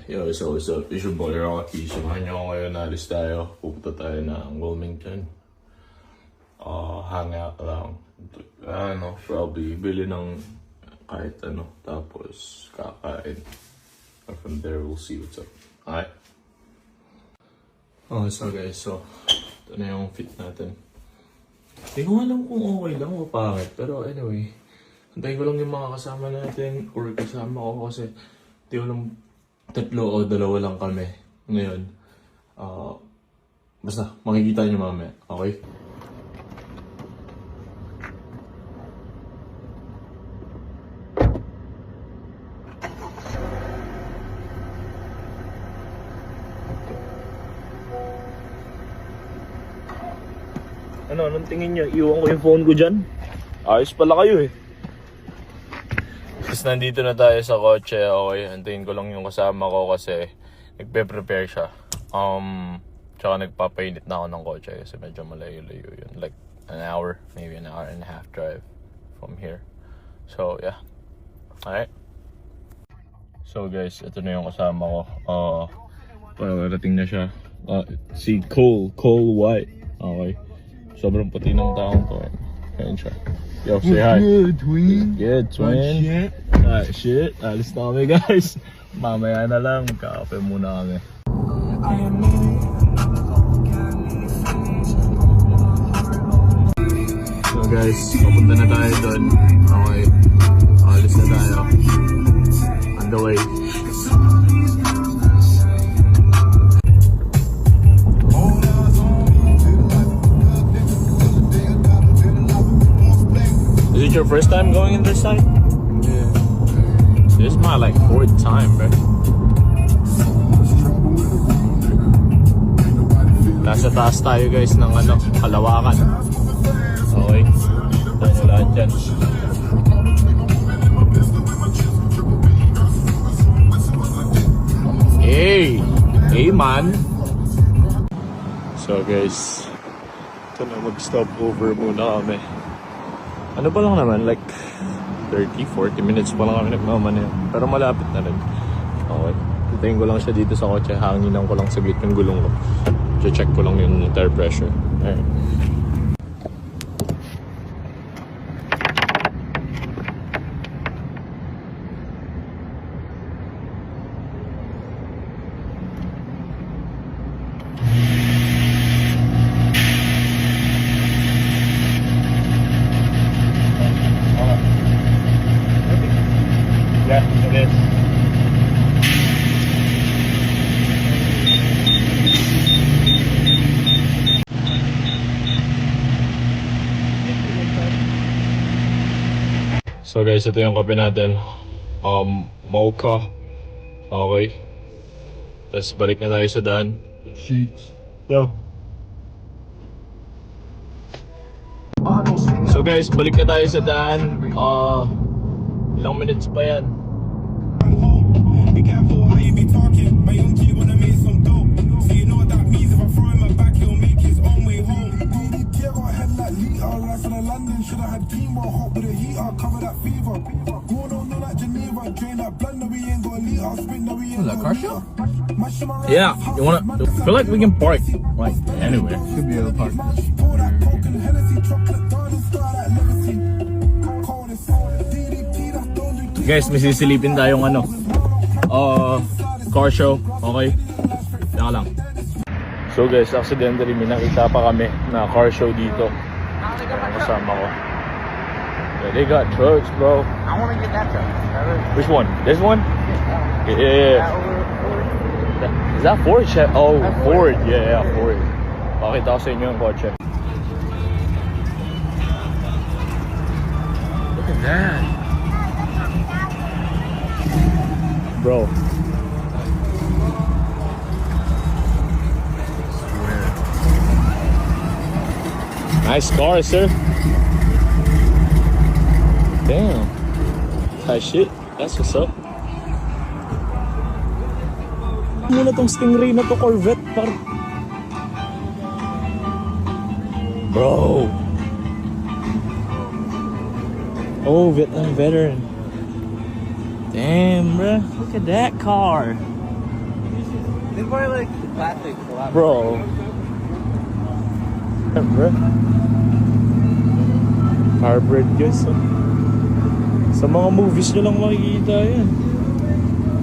Yo, so what's up? It's your boy Rocky. Samahan niyo ako ngayon. Alis tayo. Pupunta tayo ng Wilmington. Hang out lang. Probably bili ng kahit ano. Tapos kakain. And from there, we'll see what's up. Alright? So guys, ito na yung fit natin. Hindi ko alam kung okay lang o pangit. Pero anyway, antayin ko lang yung mga kasama natin or kasama ko kasi di ko lang tatlo o dalawa lang kami ngayon. Basta, makikita nyo mamaya. Okay? Anong tingin nyo? Iwan ko yung phone ko dyan? Ayos pala kayo eh. Tapos nandito na tayo sa kotse, okay? Antayin ko lang yung kasama ko kasi nagpe-prepare siya. Tsaka nagpapainit na ako ng kotse kasi medyo malayo-layo yun. Like an hour, maybe an hour and a half drive from here. So yeah. Alright. So guys, ito na yung kasama ko. Parating na siya. Si Cole White. Okay. Sobrang puti ng taong to. Ayan siya. Yo, say hi. Good, twin. Good, twin. Shit. Alis na kami, guys. Mamaya na lang. Magkakape muna kami. So guys, papunta na tayo doon. Okay. Alis na tayo. On the way. Is it your first time going in this side? Yeah. This is my like 4th time, bro. Nasa taas tayo guys ng Kalawakan. Okay. Tayo lahat dyan. Hey! Hey man! So guys, ito na mag-stop over muna kami. Ano pa lang naman, like 30-40 minutes pa lang kami nagmamaneho. Pero malapit na rin. Okay. Hintayin ko lang siya dito sa kotse. Hanginan ko lang saglit yung gulong ko. Check ko lang yung tire pressure. Alright. Yeah, it is. So guys, ito yung kape natin. Mocha. Okay. Tapos balik na tayo sa daan. Sheets. Yo. So guys, balik na tayo sa daan. Ilang minutes pa yan. Be careful how you be talking. My young G wanna make some dope. So you know what that means. If I throw him back, he'll make his own way home. DDT got a head like Lita. Life in London, shoulda had chemo. Hot with a heater, cover that fever. Go down no like Geneva. Drain that blood, no we ain't got a liter. Spin, no we ain't got a car show? Yeah, you wanna? I feel like we can park like anywhere. Should be able to park. Pour that coke and Hennessy. Chocolate down and star like Liberty. DDT, that's don't do. Guys, may sisilipin tayong car show. Okay? Yan lang. So guys, accidentally may nakita pa kami na car show dito. Ang kasama ko. Yeah, they got trucks, bro. I want to get that truck. Which one? This one? Yeah. Is that Ford? Oh, Ford. Yeah, Ford. Pakita ko sa inyo yung kotse. Look at that. Bro. Nice car, sir. Damn. That shit. That's what's up. Muna tong Stingray na to, Corvette, par. Bro. Oh, Vietnam veteran. Damn, bro. Look at that car. They're more like classic. Bro. Yeah, bro. Hybrid guys. Oh. Sa mga movies nyo lang makikita yan.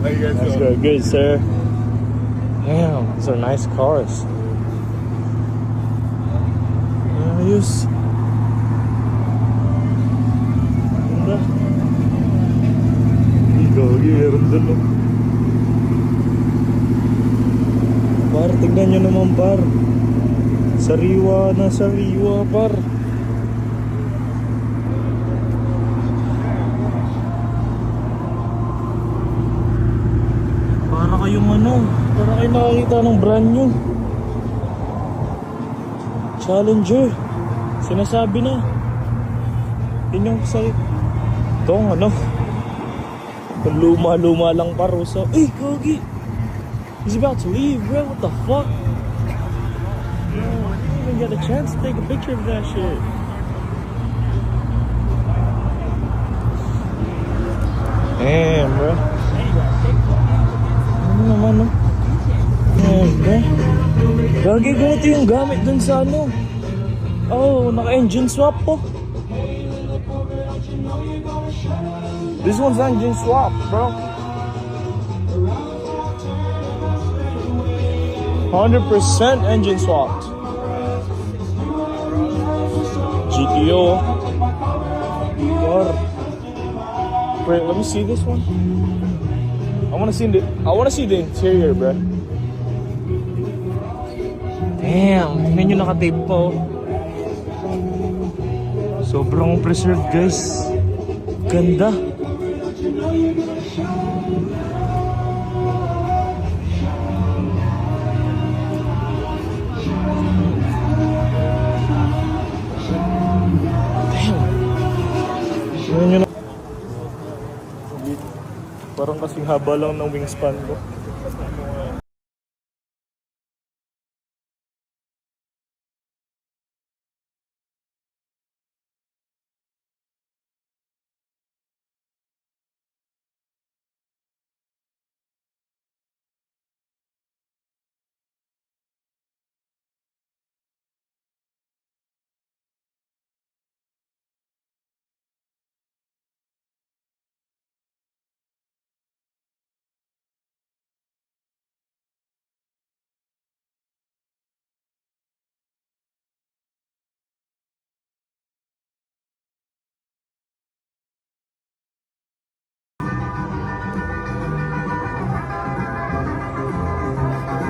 That's good. Good, sir. Damn, these are nice cars. Ayos. Ganda. Gagi, meron dun, no? Par, tignan nyo naman, par. Sariwa na sariwa, par. Para kayong ano, para kayo nakakita ng brand new Challenger. Sinasabi na. Yun yung sa itong ano, luma-luma lang parusa. Eh, Kogi! He's about to leave, bro. What the fuck? Bro, I didn't even get a chance to take a picture of that shit. Damn, bro. Ano naman, no? Damn, bro. Gagi, ganito yung gamit dun sa ano. Oh, naka-engine swap po. This one's engine swap, bro. 100% engine swapped. GTO. Wait, let me see this one. I wanna see the interior, bro. Damn, tingnan nyo naka-tape po. Sobrang preserved, guys. Ganda. Tingnan nyo na. Parang kasing haba lang ng wingspan ko.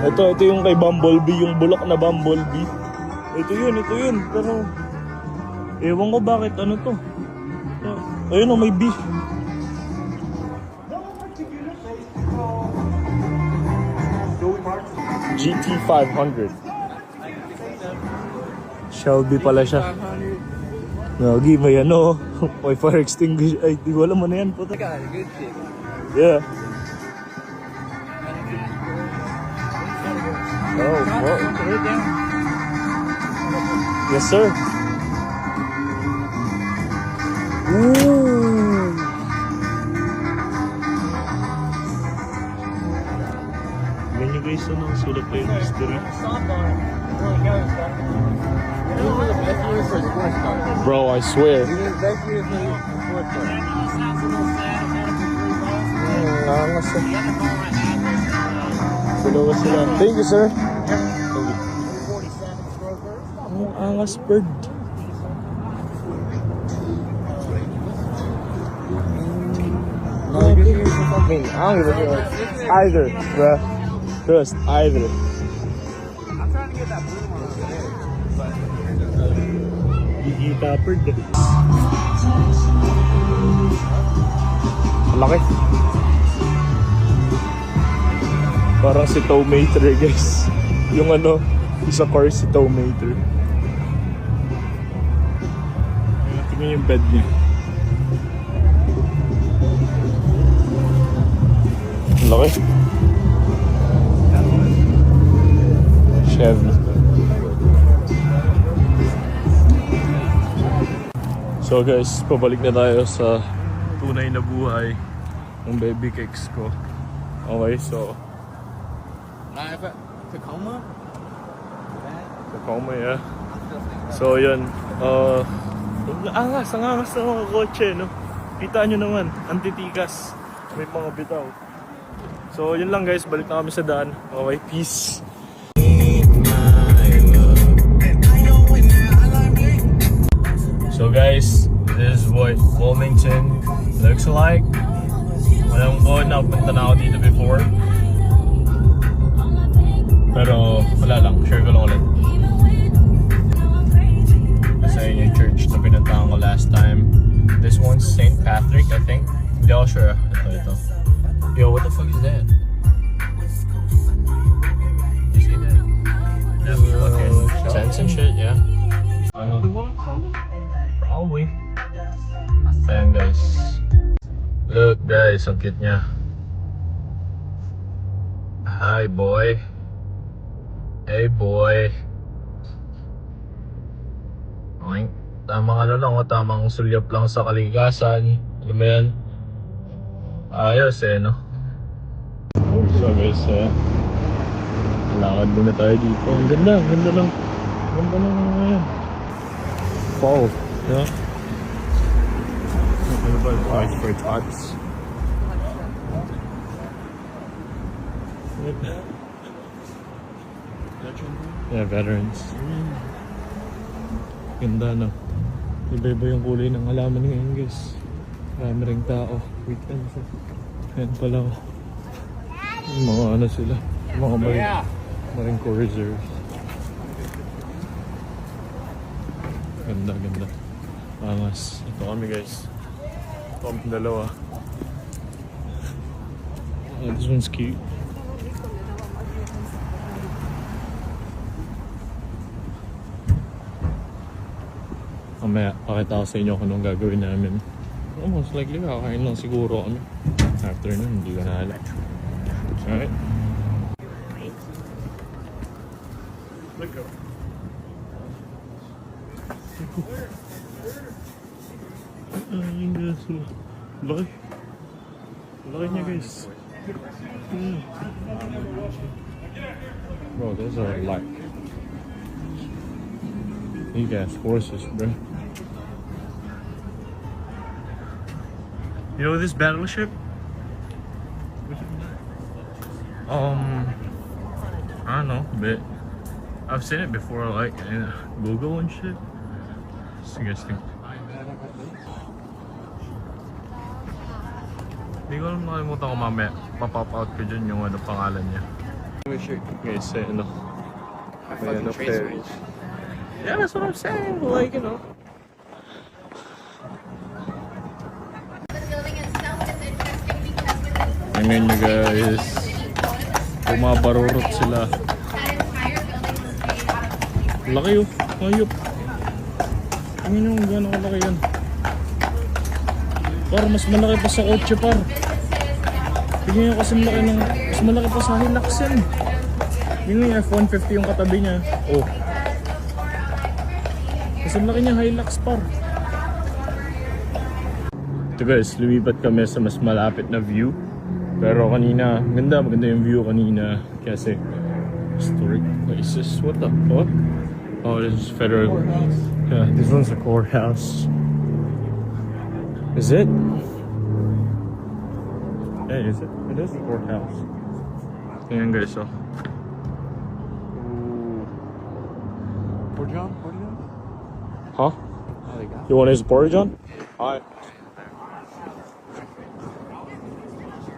Ito yung kay Bumblebee, yung bulak na Bumblebee. Ito yun. Pero, ewan ko bakit ano to. Ayun o, may B. GT500. Shelby pala siya. Nagi, may ano. May fire extinguisher. Ay, di ko alam ano yan. Puta. Yeah. Oh, whoa. Yes, sir. Ooh. Yan nyo guys, ano, sulat pa yung history. Bro, I swear. Angas eh. Sulawa sila. Thank you, sir. Ang angas bird. I don't give a shit. Either, bruh. Trust, either. I'm trying to get that blue one over there. Gigita bird. Laki. Parang si Towmater, guys. Yung ano, isa car si Towmater. Tingnan yung bed niya. Laki. Chevy. So guys, pabalik na tayo sa tunay na buhay ng baby cakes ko. Okay, so Tacoma? Tacoma, yeah. So, yun. Ang angas ng mga kotse, no? Kita nyo naman, antitikas. May mga bitaw. So, yun lang guys. Balik na kami sa daan. Okay, peace. So guys, this is what Wilmington looks like. Alam ko, napunta na ako dito before. Pero wala lang, share ko lang ulit. Kasi yun yung church na pinuntahan ko last time. This one's St. Patrick, I think. Hindi ako sure. Ito. Yo, what the fuck is that? You see that? Yeah, fucking tents and shit, yeah. Probably. Ayan guys. Look guys, ang cute niya. Hi boy. Hey boy. Okay. Tamang ano lang o, tamang sulyap lang sa kalikasan. Alam mo yan? Ayos eh, no? So guys, lakad muna tayo dito. Ang ganda lang. Ganda lang ngayon. Fall, yeah? Ano ba? White for tots. Yeah, veterans. Ganda, no? Iba-iba yung kulay ng halaman ngayon, guys. Marami ring tao. Weekend. Ayan pala ako. Yung mga ano sila. Mga Marine Corps Reserves. Ganda. Angas. Ito kami guys. Ito kami dalawa. This one's cute. Mamaya, pakita ko sa inyo kung anong gagawin namin. Most likely, kakain lang siguro kami. After nun, hindi ko na alam. Alright. Let's go. Ay, guys. Laki. Laki niya, guys. Bro, those are like big ass horses, bro. You know this battleship? I don't know, but I've seen it before, like in Google and shit. Suggesting. Hindi ko alam, nakalimutan ko mamaya. Pa-pop out ko dyan yung ano pangalan niya. Guys, ano? Ayan, okay. Yeah, that's what I'm saying. Like, you know. Tingnan nyo guys. Bumabarurot sila. Laki oh. Ayop. Tingnan nyo kung gano'n kalaki yan. Par, mas malaki pa sa kotse par. Tingnan nyo kasi mas malaki pa sa Hilux yan. Tingnan nyo F-150 yung katabi niya. Oh. Mas malaki niya Hilux par. Ito guys, lumipat kami sa mas malapit na view. Pero kanina, maganda yung view kanina kasi historic places. What the fuck? Oh, this is federal. Yeah, this one's a courthouse. Is it? Hey, is it? It is a courthouse. Ayan guys, oh. Porta John? Huh? Oh, they got You want his porridge on? Hi.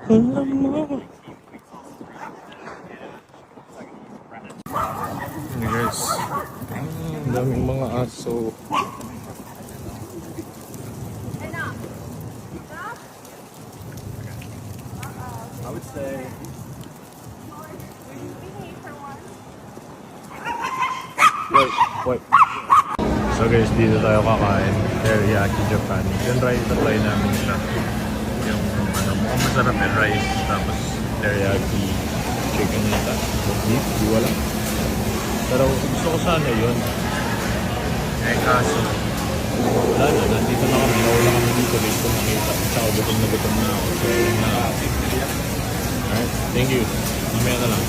Hey guys, ang daming mga aso. I would say. Wait. So guys, dito tayo kakain. Teriyaki Japan. Yung try namin siya. Yung ano, mukhang masarap yung rice. Tapos teriyaki chicken yata. Beef, di wala. Pero gusto ko sana yun. Eh kaso, wala na. Nandito na kami. Nawala kami dito. Late ko nakita. Tsaka gutom na ako. So, yun na. Alright, thank you. Mamaya na lang.